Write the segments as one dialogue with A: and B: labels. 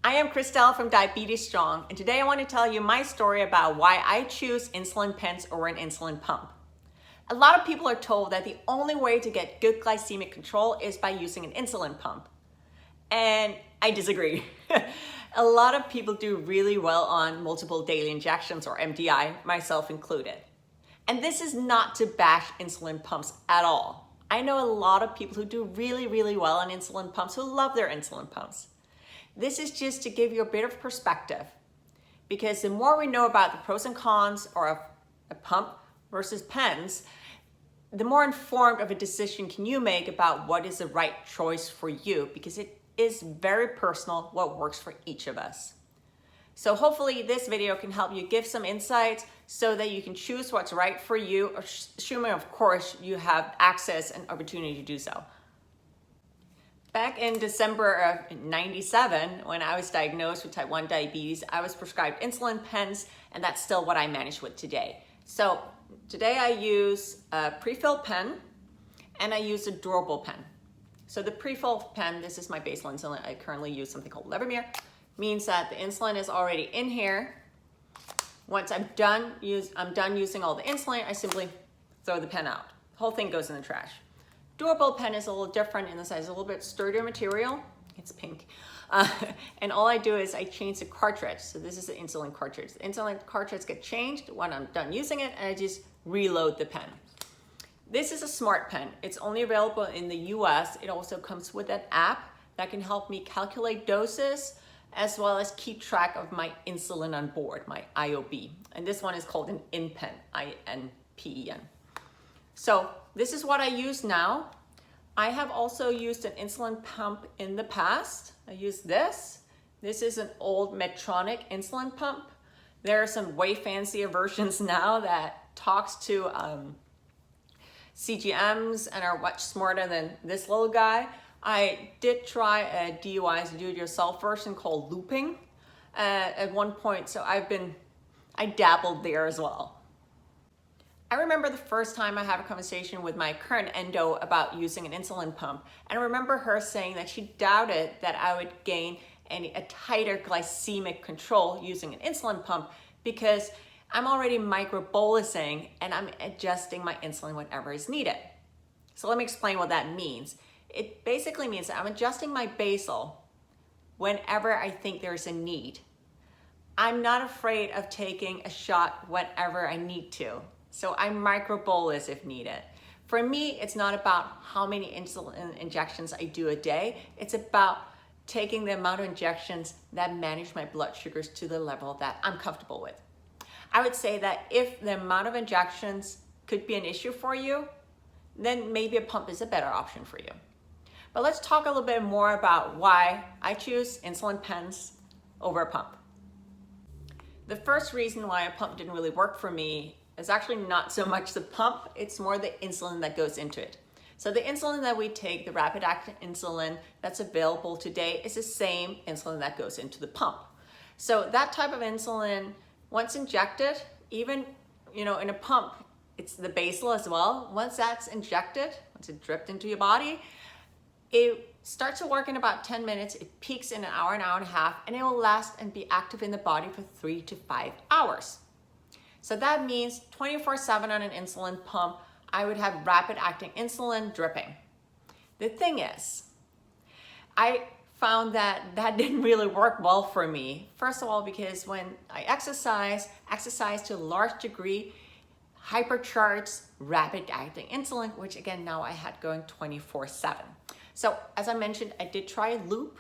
A: I am Christelle from Diabetes Strong, and today I want to tell you my story about why I choose insulin pens over an insulin pump. A lot of people are told that the only way to get good glycemic control is by using an insulin pump. And I disagree. A lot of people do really well on multiple daily injections or MDI, myself included. And this is not to bash insulin pumps at all. I know a lot of people who do really well on insulin pumps who love their insulin pumps. This is just to give you a bit of perspective, because the more we know about the pros and cons of a pump versus pens, the more informed of a decision can you make about what is the right choice for you, because it is very personal what works for each of us. So hopefully this video can help you give some insights so that you can choose what's right for you, assuming of course you have access and opportunity to do so. Back in December of '97, when I was diagnosed with type 1 diabetes, I was prescribed insulin pens, and that's still what I manage with today. So today I use a pre-filled pen, and I use a durable pen. So the pre-filled pen, this is my basal insulin. I currently use something called Levemir. Means that the insulin is already in here. Once I'm done using all the insulin, I simply throw the pen out. The whole thing goes in the trash. Durable pen is a little different in the size, a little bit sturdier material. It's pink. And all I do is I change the cartridge. So this is the insulin cartridge. The insulin cartridge gets changed when I'm done using it, and I just reload the pen. This is a smart pen. It's only available in the US. It also comes with an app that can help me calculate doses as well as keep track of my insulin on board, my IOB. And this one is called an InPen, InPen. So this is what I use now. I have also used an insulin pump in the past. I use this. This is an old Medtronic insulin pump. There are some way fancier versions now that talks to CGMs and are much smarter than this little guy. I did try a DIY, do-it-yourself version called looping at one point, so I dabbled there as well. I remember the first time I had a conversation with my current endo about using an insulin pump, and I remember her saying that she doubted that I would gain a tighter glycemic control using an insulin pump because I'm already microbolusing and I'm adjusting my insulin whenever is needed. So let me explain what that means. It basically means that I'm adjusting my basal whenever I think there's a need. I'm not afraid of taking a shot whenever I need to. So I microbolus if needed. For me, it's not about how many insulin injections I do a day. It's about taking the amount of injections that manage my blood sugars to the level that I'm comfortable with. I would say that if the amount of injections could be an issue for you, then maybe a pump is a better option for you. But let's talk a little bit more about why I choose insulin pens over a pump. The first reason why a pump didn't really work for me is actually not so much the pump, it's more the insulin that goes into it. So the insulin that we take, the rapid acting insulin that's available today, is the same insulin that goes into the pump. So that type of insulin, once injected, even in a pump, it's the basal as well. Once that's injected, once it dripped into your body, it starts to work in about 10 minutes, it peaks in an hour and a half, and it will last and be active in the body for 3 to 5 hours. So that means 24/7 on an insulin pump, I would have rapid acting insulin dripping. The thing is, I found that didn't really work well for me. First of all, because when I exercise to a large degree, hypercharged rapid acting insulin, which again now I had going 24/7. So as I mentioned, I did try loop,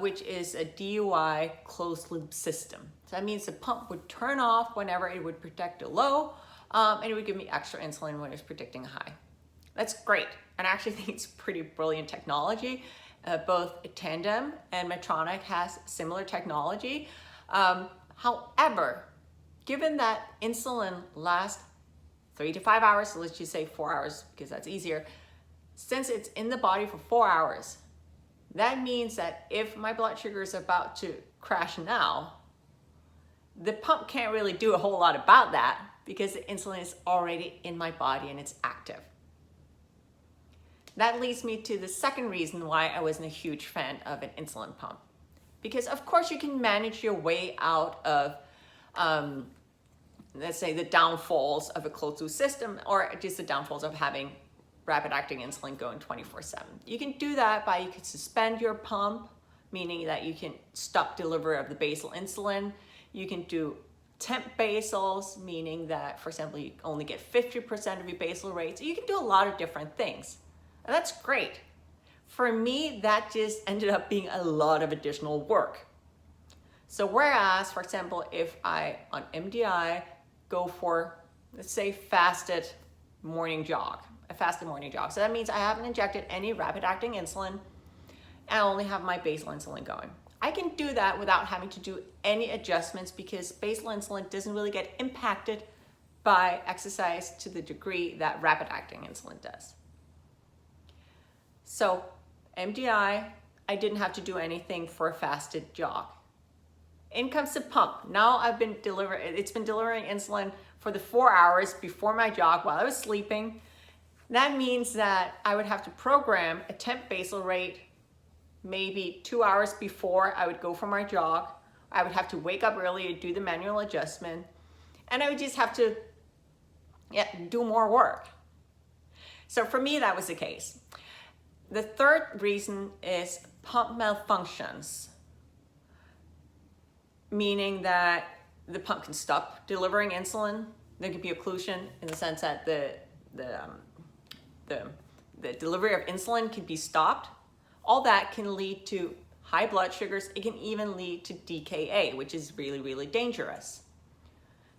A: which is a DUI closed loop system. So that means the pump would turn off whenever it would protect a low, and it would give me extra insulin when it's predicting a high. That's great, and I actually think it's pretty brilliant technology. Both Tandem and Medtronic has similar technology. However, given that insulin lasts 3 to 5 hours, so let's just say 4 hours because that's easier, since it's in the body for 4 hours, that means that if my blood sugar is about to crash now, the pump can't really do a whole lot about that because the insulin is already in my body and it's active. That leads me to the second reason why I wasn't a huge fan of an insulin pump. Because of course you can manage your way out of, let's say, the downfalls of a closed loop system, or just the downfalls of having rapid acting insulin going 24/7. You can do that by, you can suspend your pump, meaning that you can stop delivery of the basal insulin. You can do temp basals, meaning that, for example, you only get 50% of your basal rates. You can do a lot of different things. And that's great. For me, that just ended up being a lot of additional work. So whereas, for example, if I, on MDI, go for, let's say, a fasted morning jog. So that means I haven't injected any rapid acting insulin, and I only have my basal insulin going. I can do that without having to do any adjustments, because basal insulin doesn't really get impacted by exercise to the degree that rapid acting insulin does. So MDI, I didn't have to do anything for a fasted jog. In comes the pump. Now it's been delivering insulin for the 4 hours before my jog while I was sleeping. That means that I would have to program a temp basal rate maybe 2 hours before I would go for my jog. I would have to wake up early to do the manual adjustment, and I would just have to do more work. So for me, that was the case. The third reason is pump malfunctions, meaning that the pump can stop delivering insulin. There could be occlusion in the sense that the delivery of insulin can be stopped. All that can lead to high blood sugars. It can even lead to DKA, which is really, really dangerous.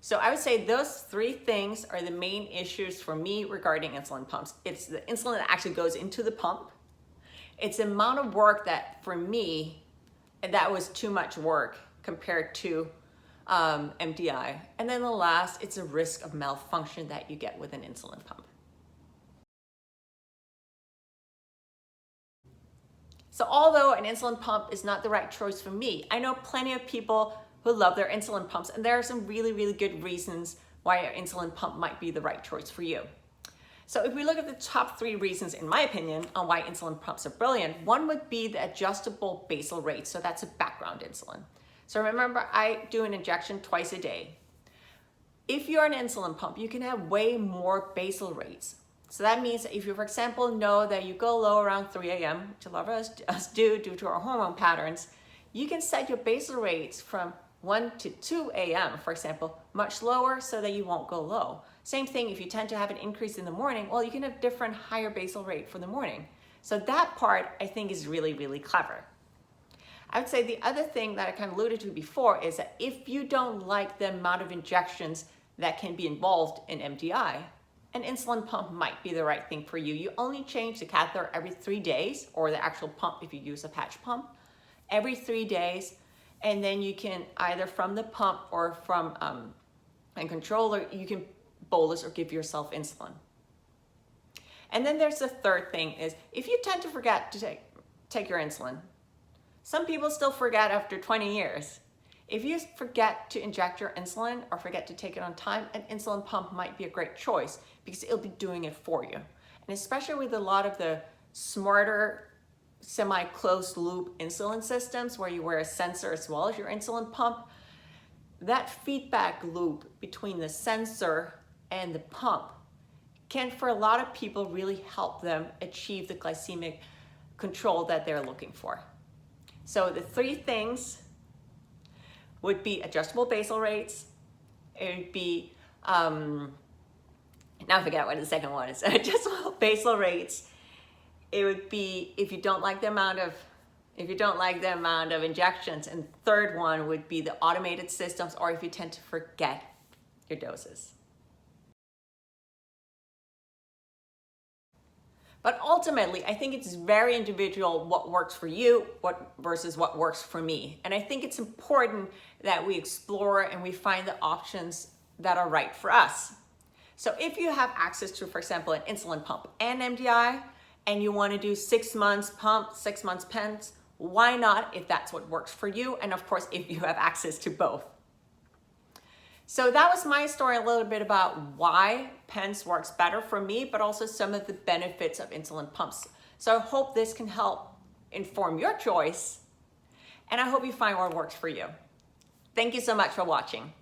A: So I would say those three things are the main issues for me regarding insulin pumps. It's the insulin that actually goes into the pump. It's the amount of work that, for me, that was too much work compared to MDI. And then the last, it's a risk of malfunction that you get with an insulin pump. So although an insulin pump is not the right choice for me, I know plenty of people who love their insulin pumps, and there are some really, really good reasons why an insulin pump might be the right choice for you. So if we look at the top 3 reasons, in my opinion, on why insulin pumps are brilliant, one would be the adjustable basal rate. So that's a background insulin. So remember, I do an injection twice a day. If you're an insulin pump, you can have way more basal rates. So that means that if you, for example, know that you go low around 3 a.m., which a lot of us do due to our hormone patterns, you can set your basal rates from 1 to 2 a.m., for example, much lower so that you won't go low. Same thing if you tend to have an increase in the morning, well, you can have different higher basal rate for the morning. So that part, I think, is really, really clever. I would say the other thing that I kind of alluded to before is that if you don't like the amount of injections that can be involved in MDI, an insulin pump might be the right thing for you. You only change the catheter every 3 days, or the actual pump if you use a patch pump, every 3 days. And then you can either from the pump or from a controller, you can bolus or give yourself insulin. And then there's the third thing is if you tend to forget to take your insulin. Some people still forget after 20 years. If you forget to inject your insulin or forget to take it on time, an insulin pump might be a great choice because it'll be doing it for you. And especially with a lot of the smarter semi-closed loop insulin systems where you wear a sensor as well as your insulin pump, that feedback loop between the sensor and the pump can, for a lot of people, really help them achieve the glycemic control that they're looking for. So the 3 things would be adjustable basal rates. It would be, now I forget what the second one is, adjustable basal rates. It would be if you don't like the amount of injections. And third one would be the automated systems, or if you tend to forget your doses. But ultimately, I think it's very individual what works for you versus what works for me. And I think it's important that we explore and we find the options that are right for us. So if you have access to, for example, an insulin pump and MDI, and you want to do 6 months pump, 6 months pens, why not if that's what works for you? And of course, if you have access to both. So that was my story a little bit about why pens works better for me, but also some of the benefits of insulin pumps. So I hope this can help inform your choice. and I hope you find what works for you. Thank you so much for watching.